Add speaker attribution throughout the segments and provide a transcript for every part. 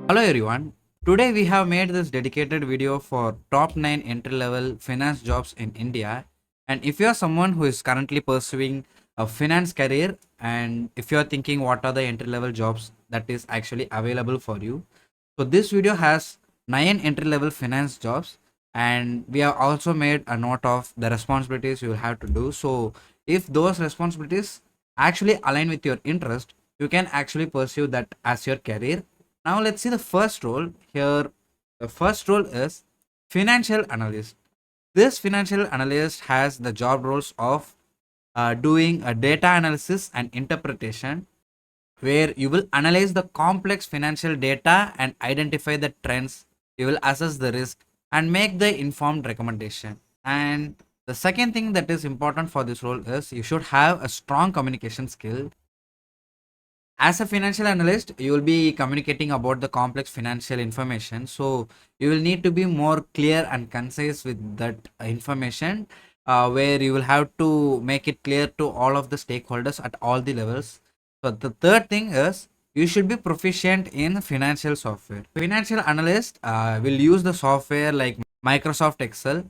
Speaker 1: Hello everyone. Today we have made this dedicated video for top 9 entry level finance jobs in India. And if you are someone who is currently pursuing a finance career and if you are thinking what are the entry level jobs that is actually available for you. So this video has 9 entry level finance jobs and we have also made a note of the responsibilities you will have to do. So if those responsibilities actually align with your interest, you can actually pursue that as your career. Now let's see the first role here. The first role is financial analyst. This financial analyst has the job roles of doing a data analysis and interpretation, where you will analyze the complex financial data and identify the trends. You will assess the risk and make the informed recommendation. And the second thing that is important for this role is you should have a strong communication skill. As a financial analyst, you will be communicating about the complex financial information, so you will need to be more clear and concise with that information, where you will have to make it clear to all of the stakeholders at all the levels. So the third thing is you should be proficient in financial software. Financial analyst will use the software like Microsoft Excel,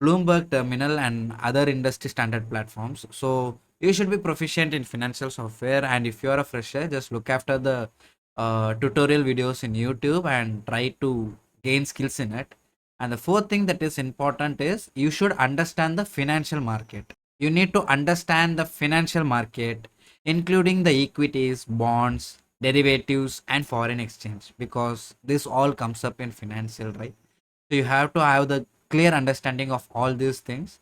Speaker 1: Bloomberg Terminal, and other industry standard platforms. So you should be proficient in financial software, and if you are a fresher, just look after the tutorial videos in YouTube and try to gain skills in it. And the fourth thing that is important is you should understand the financial market. You need to understand the financial market, including the equities, bonds, derivatives, and foreign exchange, because this all comes up in financial, right? So you have to have the clear understanding of all these things.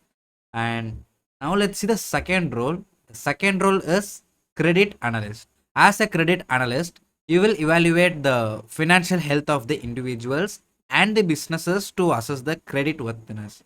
Speaker 1: And now let's see the second role. The second role is credit analyst. As a credit analyst, you will evaluate the financial health of the individuals and the businesses to assess the credit worthiness.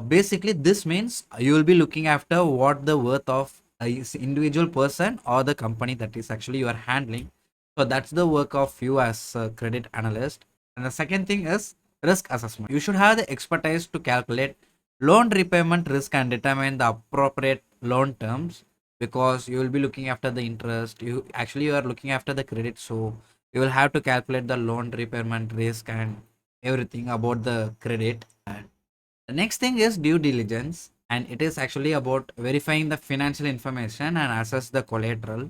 Speaker 1: Basically, this means you will be looking after what the worth of a individual person or the company that is actually you are handling. So that's the work of you as a credit analyst. And the second thing is risk assessment. You should have the expertise to calculate loan repayment risk and determine the appropriate loan terms, because you will be looking after the interest. You are looking after the credit, so you will have to calculate the loan repayment risk and everything about the credit. The next thing is due diligence, and it is actually about verifying the financial information and assess the collateral.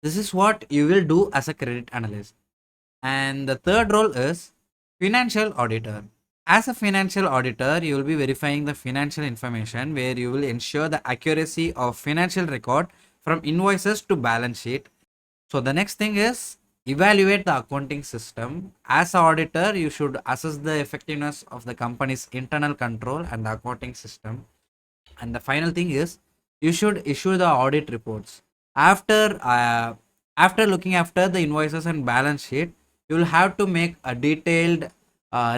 Speaker 1: This is what you will do as a credit analyst. And the third role is financial auditor. As a financial auditor, you will be verifying the financial information, where you will ensure the accuracy of financial record from invoices to balance sheet. So the next thing is evaluate the accounting system. As an auditor, you should assess the effectiveness of the company's internal control and the accounting system. And the final thing is you should issue the audit reports. After looking after the invoices and balance sheet, you will have to make a detailed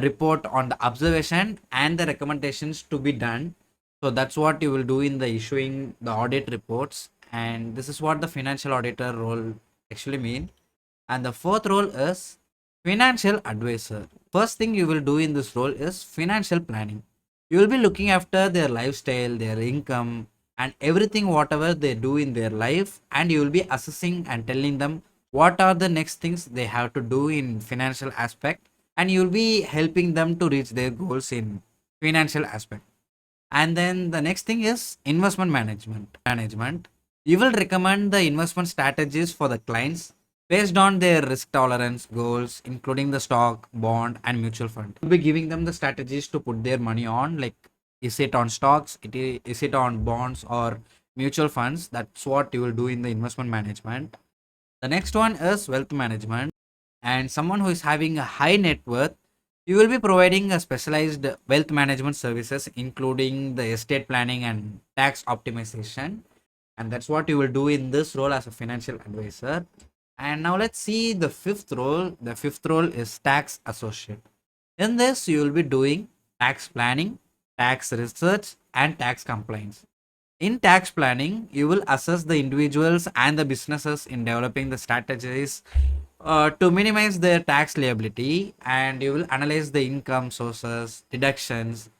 Speaker 1: report on the observation and the recommendations to be done. So that's what you will do in the issuing the audit reports, and this is what the financial auditor role actually mean. And the fourth role is financial advisor. First thing you will do in this role is financial planning. You will be looking after their lifestyle, their income, and everything whatever they do in their life, and you will be assessing and telling them what are the next things they have to do in financial aspect, and you will be helping them to reach their goals in financial aspect. And then the next thing is investment management. You will recommend the investment strategies for the clients based on their risk tolerance goals, including the stock, bond, and mutual fund. You'll be giving them the strategies to put their money on, like is it on stocks, is it on bonds or mutual funds. That's what you will do in the investment management. The next one is wealth management, and someone who is having a high net worth, you will be providing a specialized wealth management services, including the estate planning and tax optimization. And that's what you will do in this role as a financial advisor. And now let's see the fifth role. The fifth role is tax associate. In this, you will be doing tax planning, tax research, and tax compliance. In tax planning, you will assess the individuals and the businesses in developing the strategies to minimize their tax liability, and you will analyze the income sources, deductions,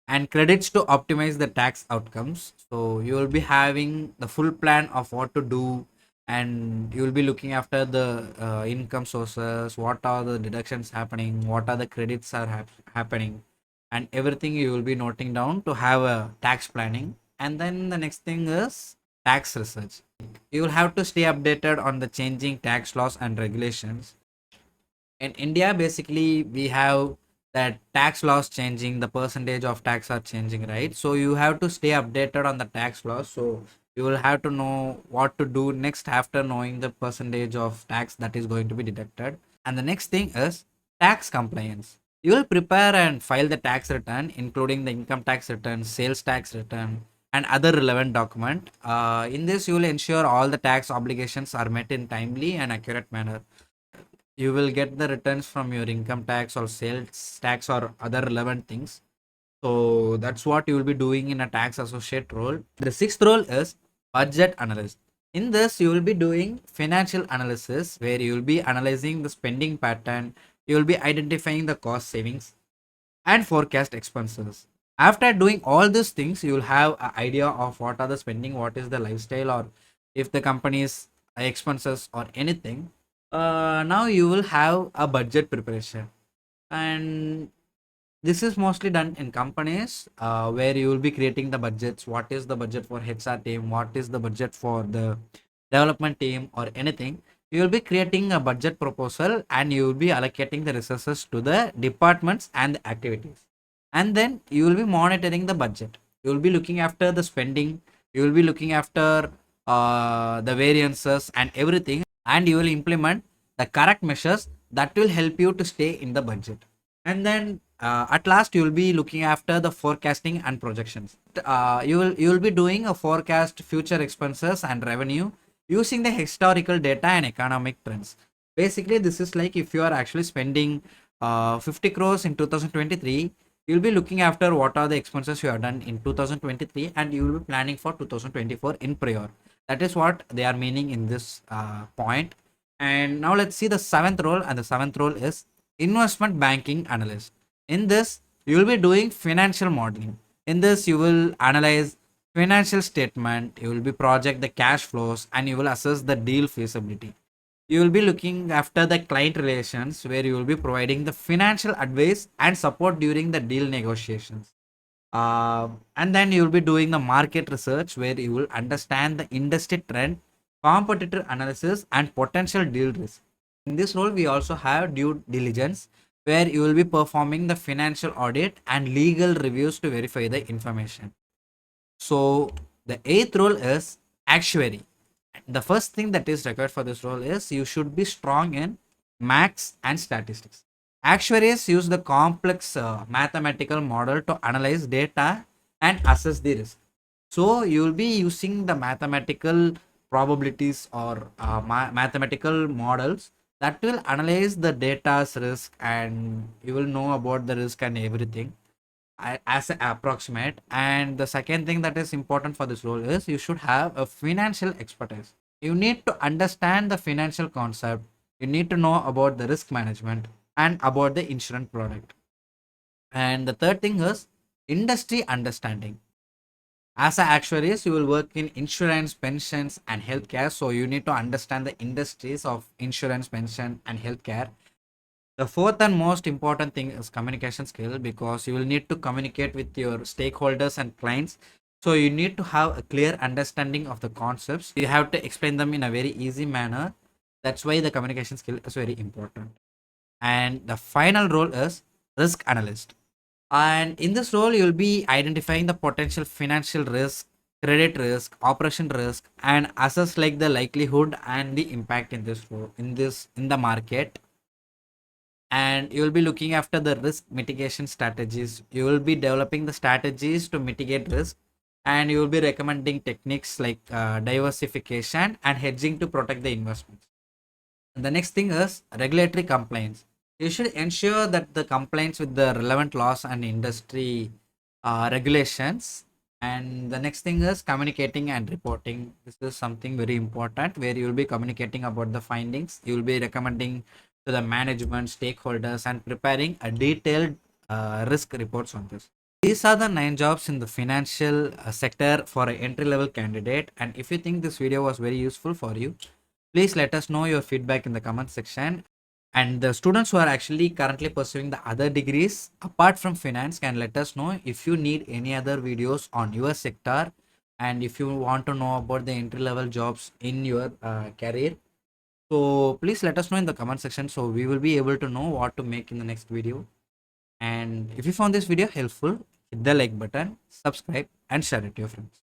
Speaker 1: and credits to optimize the tax outcomes. So you will be having the full plan of what to do and you will be looking after the income sources, what are the deductions happening, what are the credits are happening, and everything you will be noting down to have a tax planning. And then the next thing is tax research. You will have to stay updated on the changing tax laws and regulations. In India, basically, we have that tax laws changing, the percentage of tax are changing, right? So you have to stay updated on the tax laws. So you will have to know what to do next after knowing the percentage of tax that is going to be deducted. And the next thing is tax compliance. You will prepare and file the tax return, including the income tax return, sales tax return, and other relevant document. In this, you will ensure all the tax obligations are met in timely and accurate manner. You will get the returns from your income tax or sales tax or other relevant things. So that's what you will be doing in a tax associate role. The sixth role is budget analyst. In this, you will be doing financial analysis where you will be analyzing the spending pattern. You will be identifying the cost savings and forecast expenses. After doing all these things, you will have an idea of what are the spending, what is the lifestyle, or if the company's expenses or anything. Now you will have a budget preparation, and this is mostly done in companies where you will be creating the budgets. What is the budget for HR team? What is the budget for the development team or anything? You will be creating a budget proposal and you will be allocating the resources to the departments and the activities. And then you will be monitoring the budget. You will be looking after the spending. You will be looking after the variances and everything, and you will implement the correct measures that will help you to stay in the budget. And then at last you will be looking after the forecasting and projections. You will be doing a forecast future expenses and revenue using the historical data and economic trends. Basically, this is like if you are actually spending 50 crores in 2023, you'll be looking after what are the expenses you have done in 2023 and you will be planning for 2024 in prior. That is what they are meaning in this point. And now let's see the seventh role, and the seventh role is investment banking analyst. In this, you will be doing financial modeling. In this, you will analyze financial statement, you will be project the cash flows, and you will assess the deal feasibility. You will be looking after the client relations where you will be providing the financial advice and support during the deal negotiations. And then you will be doing the market research where you will understand the industry trend, competitor analysis, and potential deal risk. In this role, we also have due diligence where you will be performing the financial audit and legal reviews to verify the information. So the eighth role is actuary. The first thing that is required for this role is you should be strong in maths and statistics. Actuaries use the complex mathematical model to analyze data and assess the risk. So you will be using the mathematical probabilities or mathematical models that will analyze the data's risk, and you will know about the risk and everything as an approximate. And the second thing that is important for this role is you should have a financial expertise. You need to understand the financial concept, you need to know about the risk management and about the insurance product. And the third thing is industry understanding. As an actuaries, you will work in insurance, pensions, and healthcare. So you need to understand the industries of insurance, pension, and healthcare. The fourth and most important thing is communication skill, because you will need to communicate with your stakeholders and clients. So you need to have a clear understanding of the concepts. You have to explain them in a very easy manner. That's why the communication skill is very important. And the final role is risk analyst. And in this role, you'll be identifying the potential financial risk, credit risk, operation risk, and assess like the likelihood and the impact in this role, in the market. And you will be looking after the risk mitigation strategies. You will be developing the strategies to mitigate risk, and you will be recommending techniques like diversification and hedging to protect the investments. The next thing is regulatory compliance. You should ensure that the compliance with the relevant laws and industry regulations. And the next thing is communicating and reporting. This is something very important where you will be communicating about the findings. You will be recommending to the management, stakeholders, and preparing a detailed risk reports on this. These are the 9 jobs in the financial sector for an entry level candidate. And if you think this video was very useful for you, Please let us know your feedback in the comment section. And the students who are actually currently pursuing the other degrees apart from finance can let us know if you need any other videos on your sector, and if you want to know about the entry level jobs in your career. So please let us know in the comment section, so we will be able to know what to make in the next video. And if you found this video helpful, hit the like button, subscribe, and share it to your friends.